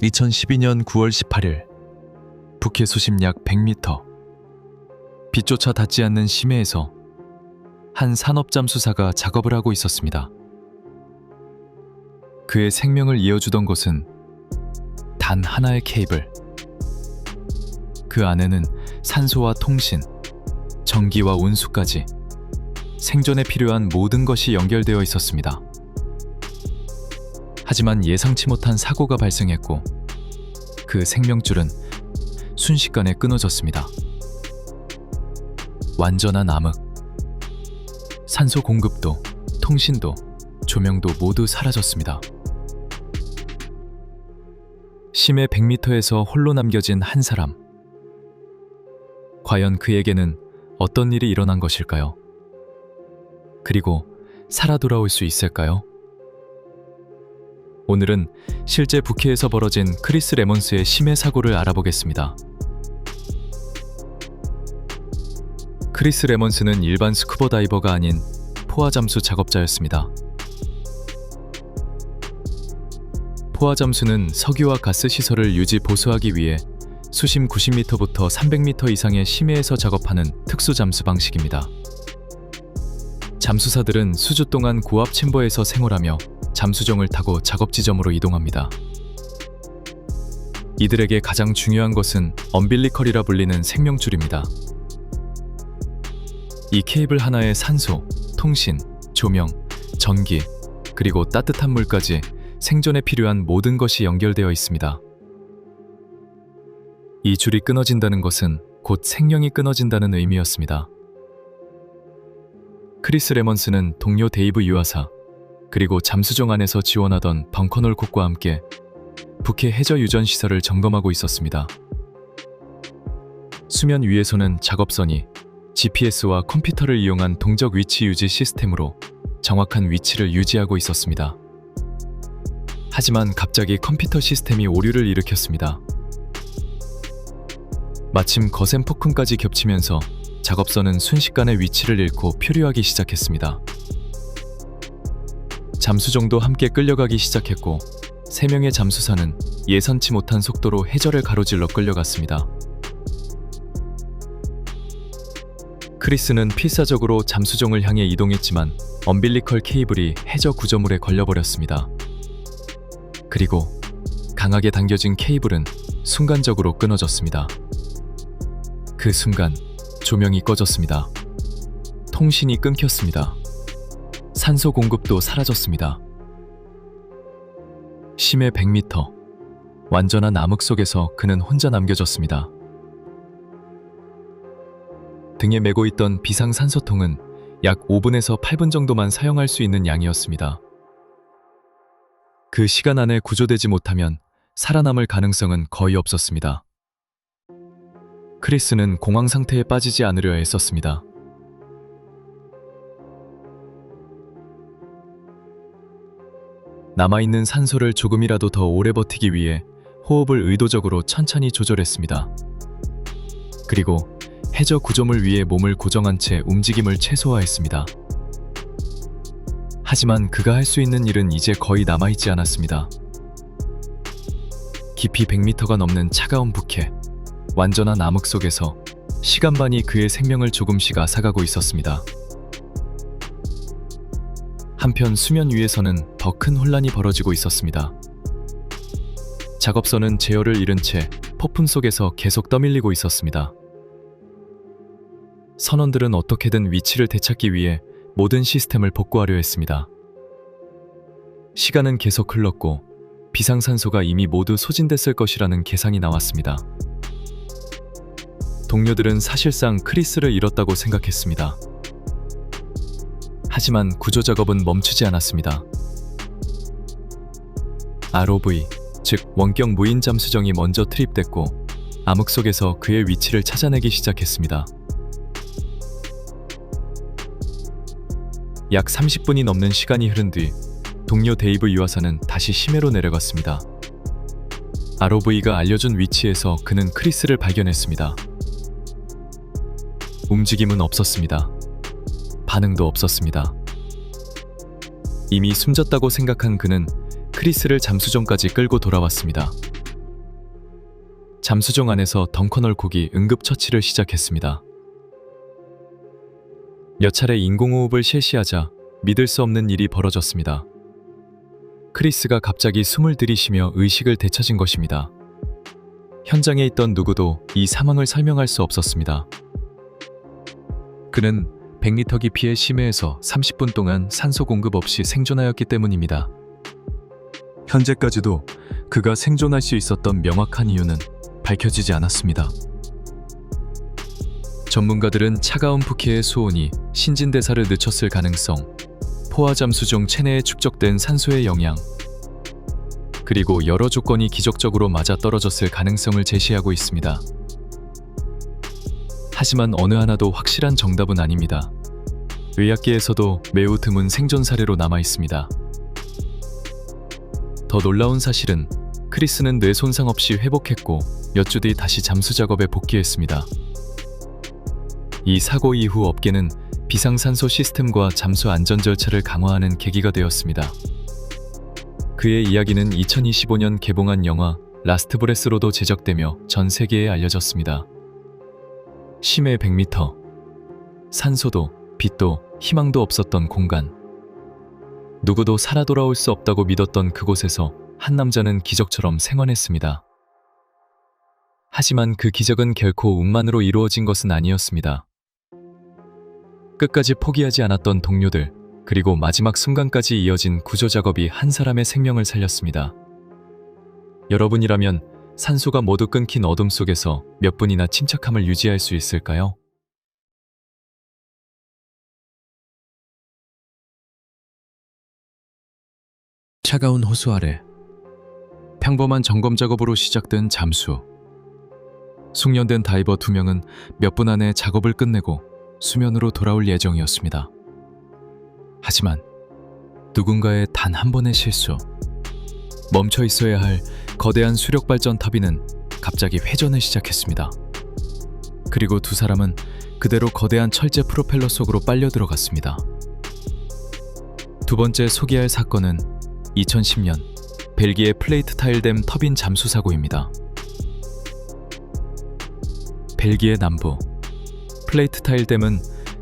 2012년 9월 18일 북해 수심 약 100m 빛조차 닿지 않는 심해에서 한 산업잠수사가 작업을 하고 있었습니다. 그의 생명을 이어주던 것은 단 하나의 케이블. 그 안에는 산소와 통신, 전기와 운수까지 생존에 필요한 모든 것이 연결되어 있었습니다. 하지만 예상치 못한 사고가 발생했고 그 생명줄은 순식간에 끊어졌습니다. 완전한 암흑. 산소 공급도, 통신도, 조명도 모두 사라졌습니다. 심해 100m에서 홀로 남겨진 한 사람. 과연 그에게는 어떤 일이 일어난 것일까요? 그리고 살아 돌아올 수 있을까요? 오늘은 실제 북해에서 벌어진 크리스 레몬스의 심해 사고를 알아보겠습니다. 크리스 레몬스는 일반 스쿠버 다이버가 아닌 포화 잠수 작업자였습니다. 포화 잠수는 석유와 가스 시설을 유지 보수하기 위해 수심 90m부터 300m 이상의 심해에서 작업하는 특수 잠수 방식입니다. 잠수사들은 수주 동안 고압 챔버에서 생활하며 잠수정을 타고 작업 지점으로 이동합니다. 이들에게 가장 중요한 것은 엄빌리컬이라 불리는 생명줄입니다. 이 케이블 하나에 산소, 통신, 조명, 전기, 그리고 따뜻한 물까지 생존에 필요한 모든 것이 연결되어 있습니다. 이 줄이 끊어진다는 것은 곧 생명이 끊어진다는 의미였습니다. 크리스 레몬스는 동료 데이브 유아사, 그리고 잠수정 안에서 지원하던 벙커놀 콕과 함께 북해 해저 유전 시설을 점검하고 있었습니다. 수면 위에서는 작업선이 GPS와 컴퓨터를 이용한 동적 위치 유지 시스템으로 정확한 위치를 유지하고 있었습니다. 하지만 갑자기 컴퓨터 시스템이 오류를 일으켰습니다. 마침 거센 폭풍까지 겹치면서 작업선은 순식간에 위치를 잃고 표류하기 시작했습니다. 잠수정도 함께 끌려가기 시작했고 3명의 잠수사는 예상치 못한 속도로 해저를 가로질러 끌려갔습니다. 크리스는 필사적으로 잠수정을 향해 이동했지만 엄빌리컬 케이블이 해저 구조물에 걸려버렸습니다. 그리고 강하게 당겨진 케이블은 순간적으로 끊어졌습니다. 그 순간 조명이 꺼졌습니다. 통신이 끊겼습니다. 산소 공급도 사라졌습니다. 심해 100m, 완전한 암흑 속에서 그는 혼자 남겨졌습니다. 등에 메고 있던 비상산소통은 약 5분에서 8분 정도만 사용할 수 있는 양이었습니다. 그 시간 안에 구조되지 못하면 살아남을 가능성은 거의 없었습니다. 크리스는 공황 상태에 빠지지 않으려 애썼습니다. 남아있는 산소를 조금이라도 더 오래 버티기 위해 호흡을 의도적으로 천천히 조절했습니다. 그리고 해저 구조물 위에 몸을 고정한 채 움직임을 최소화했습니다. 하지만 그가 할 수 있는 일은 이제 거의 남아있지 않았습니다. 깊이 100m가 넘는 차가운 북해, 완전한 암흑 속에서 시간반이 그의 생명을 조금씩 앗아가고 있었습니다. 한편 수면 위에서는 더 큰 혼란이 벌어지고 있었습니다. 작업선은 제어를 잃은 채 폭풍 속에서 계속 떠밀리고 있었습니다. 선원들은 어떻게든 위치를 되찾기 위해 모든 시스템을 복구하려 했습니다. 시간은 계속 흘렀고 비상산소가 이미 모두 소진됐을 것이라는 계산이 나왔습니다. 동료들은 사실상 크리스를 잃었다고 생각했습니다. 하지만 구조작업은 멈추지 않았습니다. ROV, 즉 원격 무인 잠수정이 먼저 투입됐고 암흑 속에서 그의 위치를 찾아내기 시작했습니다. 약 30분이 넘는 시간이 흐른 뒤 동료 데이브 유아사는 다시 심해로 내려갔습니다. ROV가 알려준 위치에서 그는 크리스를 발견했습니다. 움직임은 없었습니다. 반응도 없었습니다. 이미 숨졌다고 생각한 그는 크리스를 잠수정까지 끌고 돌아왔습니다. 잠수정 안에서 덩커널콕이 응급처치를 시작했습니다. 몇 차례 인공호흡을 실시하자 믿을 수 없는 일이 벌어졌습니다. 크리스가 갑자기 숨을 들이쉬며 의식을 되찾은 것입니다. 현장에 있던 누구도 이 상황을 설명할 수 없었습니다. 그는 100m 깊이의 심해에서 30분 동안 산소 공급 없이 생존하였기 때문입니다. 현재까지도 그가 생존할 수 있었던 명확한 이유는 밝혀지지 않았습니다. 전문가들은 차가운 부키의 수온이 신진대사를 늦췄을 가능성, 포화 잠수 중 체내에 축적된 산소의 영향, 그리고 여러 조건이 기적적으로 맞아떨어졌을 가능성을 제시하고 있습니다. 하지만 어느 하나도 확실한 정답은 아닙니다. 의학계에서도 매우 드문 생존 사례로 남아 있습니다. 더 놀라운 사실은 크리스는 뇌 손상 없이 회복했고 몇 주 뒤 다시 잠수 작업에 복귀했습니다. 이 사고 이후 업계는 비상산소 시스템과 잠수 안전 절차를 강화하는 계기가 되었습니다. 그의 이야기는 2025년 개봉한 영화 라스트 브레스로도 제작되며 전 세계에 알려졌습니다. 심해 100m, 산소도 빛도 희망도 없었던 공간. 누구도 살아 돌아올 수 없다고 믿었던 그곳에서 한 남자는 기적처럼 생還했습니다. 하지만 그 기적은 결코 운만으로 이루어진 것은 아니었습니다. 끝까지 포기하지 않았던 동료들, 그리고 마지막 순간까지 이어진 구조 작업이 한 사람의 생명을 살렸습니다. 여러분이라면 산소가 모두 끊긴 어둠 속에서 몇 분이나 침착함을 유지할 수 있을까요? 차가운 호수 아래 평범한 점검 작업으로 시작된 잠수. 숙련된 다이버 2명은 몇 분 안에 작업을 끝내고 수면으로 돌아올 예정이었습니다. 하지만 누군가의 단 한 번의 실수, 멈춰 있어야 할 거대한 수력 발전 터빈은 갑자기 회전을 시작했습니다. 그리고 두 사람은 그대로 거대한 철제 프로펠러 속으로 빨려 들어갔습니다. 두 번째 소개할 사건은 2010년 벨기에 플레이트 타일댐 터빈 잠수 사고입니다. 벨기에 남부 플레이트 타일댐은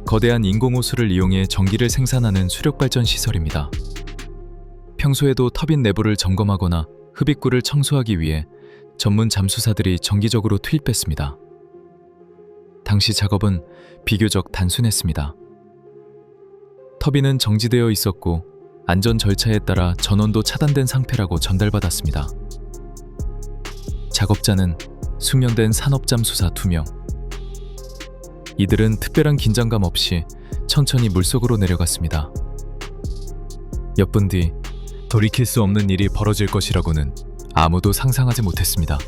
거대한 인공호수를 이용해 전기를 생산하는 수력발전 시설입니다. 평소에도 터빈 내부를 점검하거나 흡입구를 청소하기 위해 전문 잠수사들이 정기적으로 투입했습니다. 당시 작업은 비교적 단순했습니다. 터빈은 정지되어 있었고 안전 절차에 따라 전원도 차단된 상태라고 전달받았습니다. 작업자는 숙련된 산업잠수사 2명. 이들은 특별한 긴장감 없이 천천히 물속으로 내려갔습니다. 몇 분 뒤 돌이킬 수 없는 일이 벌어질 것이라고는 아무도 상상하지 못했습니다.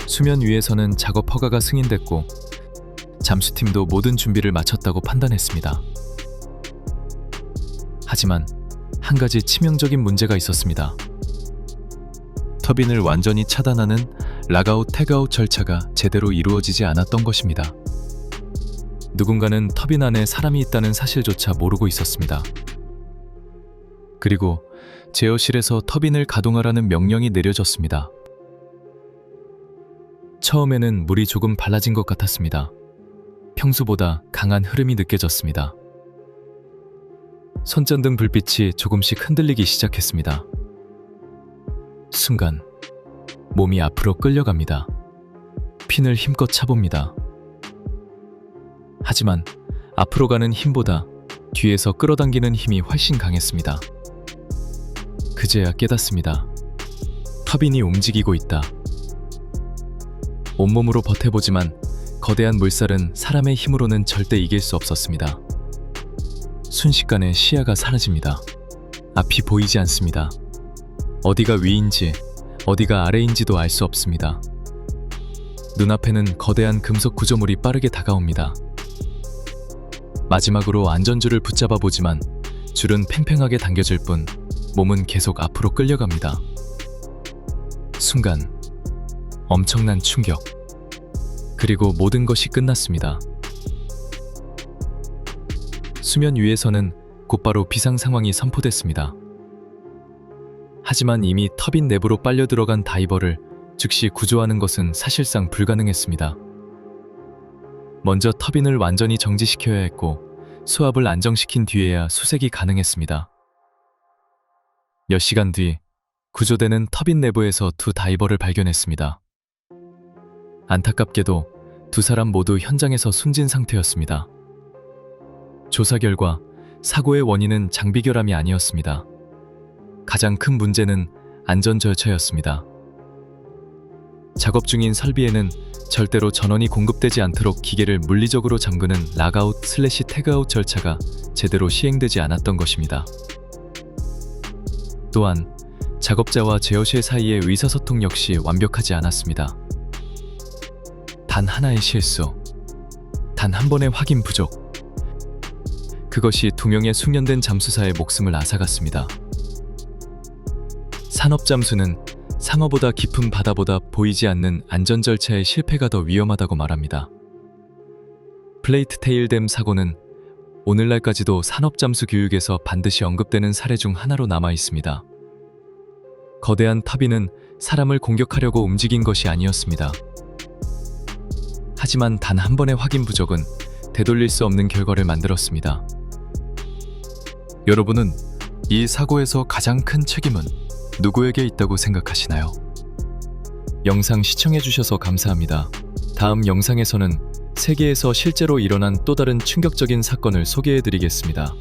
수면 위에서는 작업 허가가 승인됐고 잠수팀도 모든 준비를 마쳤다고 판단했습니다. 하지만 한 가지 치명적인 문제가 있었습니다. 터빈을 완전히 차단하는 락아웃 태그아웃 절차가 제대로 이루어지지 않았던 것입니다. 누군가는 터빈 안에 사람이 있다는 사실조차 모르고 있었습니다. 그리고 제어실에서 터빈을 가동하라는 명령이 내려졌습니다. 처음에는 물이 조금 발라진 것 같았습니다. 평소보다 강한 흐름이 느껴졌습니다. 손전등 불빛이 조금씩 흔들리기 시작했습니다. 순간 몸이 앞으로 끌려갑니다. 핀을 힘껏 차봅니다. 하지만 앞으로 가는 힘보다 뒤에서 끌어당기는 힘이 훨씬 강했습니다. 그제야 깨닫습니다. 터빈이 움직이고 있다. 온몸으로 버텨보지만 거대한 물살은 사람의 힘으로는 절대 이길 수 없었습니다. 순식간에 시야가 사라집니다. 앞이 보이지 않습니다. 어디가 위인지 어디가 아래인지도 알 수 없습니다. 눈앞에는 거대한 금속 구조물이 빠르게 다가옵니다. 마지막으로 안전줄을 붙잡아 보지만 줄은 팽팽하게 당겨질 뿐 몸은 계속 앞으로 끌려갑니다. 순간 엄청난 충격, 그리고 모든 것이 끝났습니다. 수면 위에서는 곧바로 비상 상황이 선포됐습니다. 하지만 이미 터빈 내부로 빨려 들어간 다이버를 즉시 구조하는 것은 사실상 불가능했습니다. 먼저 터빈을 완전히 정지시켜야 했고 수압을 안정시킨 뒤에야 수색이 가능했습니다. 몇 시간 뒤 구조대는 터빈 내부에서 두 다이버를 발견했습니다. 안타깝게도 두 사람 모두 현장에서 숨진 상태였습니다. 조사 결과 사고의 원인은 장비 결함이 아니었습니다. 가장 큰 문제는 안전 절차였습니다. 작업 중인 설비에는 절대로 전원이 공급되지 않도록 기계를 물리적으로 잠그는 락아웃/태그아웃 절차가 제대로 시행되지 않았던 것입니다. 또한 작업자와 제어실 사이의 의사소통 역시 완벽하지 않았습니다. 단 하나의 실수, 단 한 번의 확인 부족, 그것이 두 명의 숙련된 잠수사의 목숨을 앗아갔습니다. 산업잠수는 상어보다 깊은 바다보다 보이지 않는 안전 절차의 실패가 더 위험하다고 말합니다. 플레이트 테일댐 사고는 오늘날까지도 산업잠수 교육에서 반드시 언급되는 사례 중 하나로 남아 있습니다. 거대한 터빈은 사람을 공격하려고 움직인 것이 아니었습니다. 하지만 단 한 번의 확인 부족은 되돌릴 수 없는 결과를 만들었습니다. 여러분은 이 사고에서 가장 큰 책임은 누구에게 있다고 생각하시나요? 영상 시청해주셔서 감사합니다. 다음 영상에서는 세계에서 실제로 일어난 또 다른 충격적인 사건을 소개해드리겠습니다.